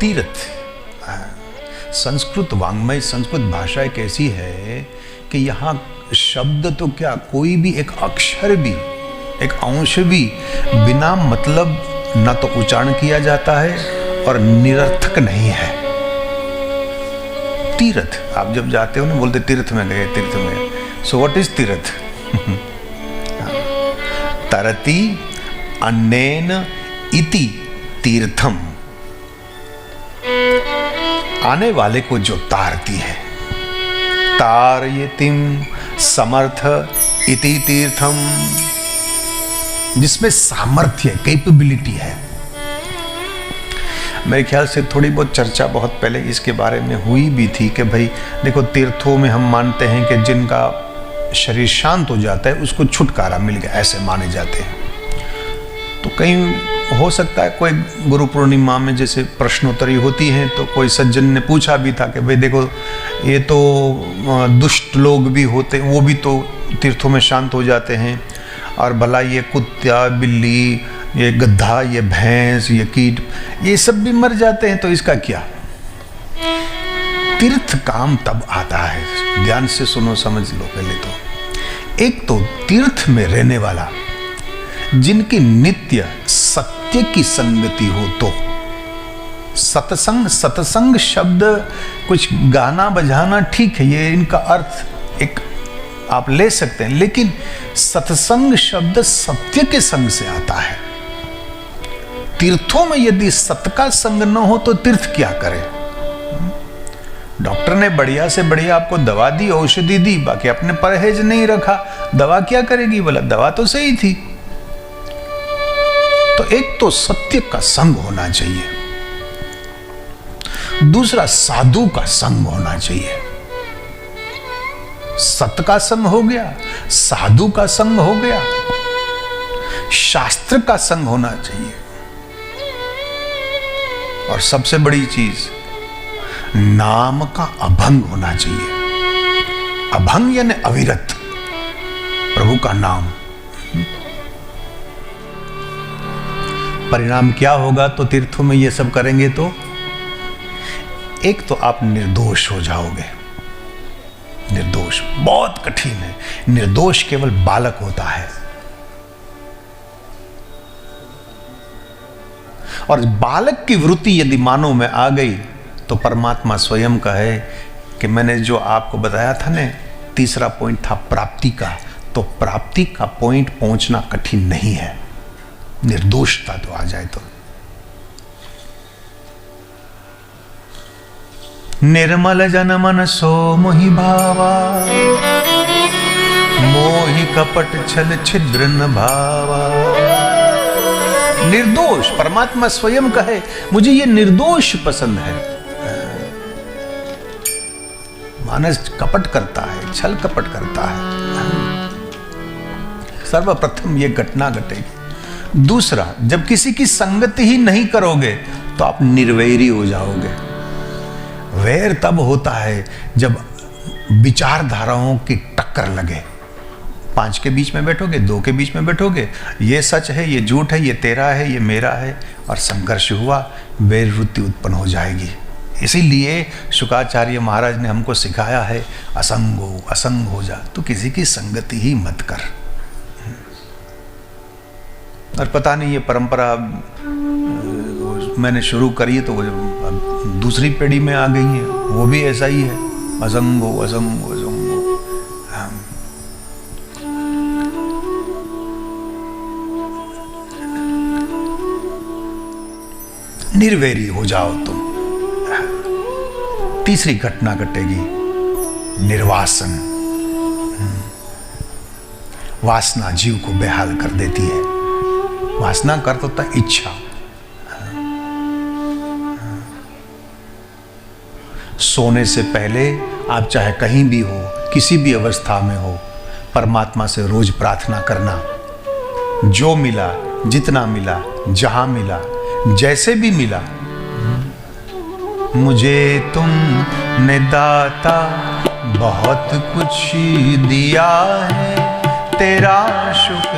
तीर्थ। संस्कृत वाङ्मय, संस्कृत भाषा एक ऐसी है कि यहाँ शब्द तो क्या, कोई भी एक अक्षर भी, एक अंश भी बिना मतलब न तो उच्चारण किया जाता है और निरर्थक नहीं है। तीर्थ, आप जब जाते हो ना, बोलते तीर्थ में गए, तीर्थ में। सो व्हाट इज तीर्थ? तरति अन्नेन इति तीर्थम, आने वाले को जो तारती है। तारयतिम समर्थ इति तीर्थम, जिसमें सामर्थ्य, कैपेबिलिटी है। मेरे ख्याल से थोड़ी बहुत चर्चा बहुत पहले इसके बारे में हुई भी थी कि भाई देखो, तीर्थों में हम मानते हैं कि जिनका शरीर शांत हो जाता है उसको छुटकारा मिल गया, ऐसे माने जाते हैं। तो कहीं हो सकता है कोई गुरु पूर्णिमा में जैसे प्रश्नोत्तरी होती है, तो कोई सज्जन ने पूछा भी था कि भाई देखो, ये तो दुष्ट लोग भी होते, वो भी तो तीर्थों में शांत हो जाते हैं, और भला ये कुत्ता, बिल्ली, ये गधा, ये भैंस, ये कीट, ये सब भी मर जाते हैं, तो इसका क्या? तीर्थ काम तब आता है, ध्यान से सुनो, समझ लो पहले तो। एक तो तीर्थ में रहने वाला, जिनकी नित्य सत्य की संगति हो, तो सत्संग, सत्संग शब्द कुछ गाना बजाना ठीक है, ये इनका अर्थ एक आप ले सकते हैं, लेकिन सत्संग शब्द सत्य के संग से आता है। तीर्थों में यदि सत्य का संग न हो तो तीर्थ क्या करे? डॉक्टर ने बढ़िया से बढ़िया आपको दवा दी, औषधि दी, बाकी अपने परहेज नहीं रखा, दवा क्या करेगी? बोला दवा तो सही थी। तो एक तो सत्य का संग होना चाहिए, दूसरा साधु का संग होना चाहिए। सत्य का संग हो गया, साधु का संग हो गया, शास्त्र का संग होना चाहिए, और सबसे बड़ी चीज नाम का अभंग होना चाहिए। अभंग यानी अविरत प्रभु का नाम। परिणाम क्या होगा? तो तीर्थों में ये सब करेंगे तो एक तो आप निर्दोष हो जाओगे। निर्दोष बहुत कठिन है, निर्दोष केवल बालक होता है, और बालक की वृत्ति यदि मानव में आ गई तो परमात्मा स्वयं कहे कि मैंने जो आपको बताया था ना, तीसरा पॉइंट था प्राप्ति का, तो प्राप्ति का पॉइंट पहुंचना कठिन नहीं है, निर्दोषता तो आ जाए तो। निर्मल जन मन सो मोहि भावा, मोहि कपट छल छिद्र न भावा। निर्दोष, परमात्मा स्वयं कहे मुझे ये निर्दोष पसंद है। मानस कपट करता है, छल कपट करता है। सर्वप्रथम ये घटना घटेगी। दूसरा, जब किसी की संगति ही नहीं करोगे तो आप निर्वैरी हो जाओगे। वैर तब होता है जब विचारधाराओं की टक्कर लगे। 5 के बीच में बैठोगे, 2 के बीच में बैठोगे, ये सच है, ये झूठ है, ये तेरा है, ये मेरा है, और संघर्ष हुआ, वैर वृत्ति उत्पन्न हो जाएगी। इसीलिए शुकाचार्य महाराज ने हमको सिखाया है, असंग हो जा, तो किसी की संगति ही मत कर। और पता नहीं ये परंपरा मैंने शुरू करी है तो दूसरी पीढ़ी में आ गई है, वो भी ऐसा ही है, असंगो। निर्वैरी हो जाओ तुम। तीसरी घटना घटेगी, निर्वासन। वासना जीव को बेहाल कर देती है। वासना का अर्थ होता है इच्छा। सोने से पहले आप चाहे कहीं भी हो, किसी भी अवस्था में हो, परमात्मा से रोज प्रार्थना करना, जो मिला, जितना मिला, जहां मिला, जैसे भी मिला, मुझे तुमने दाता बहुत कुछ दिया है, तेरा शुक्र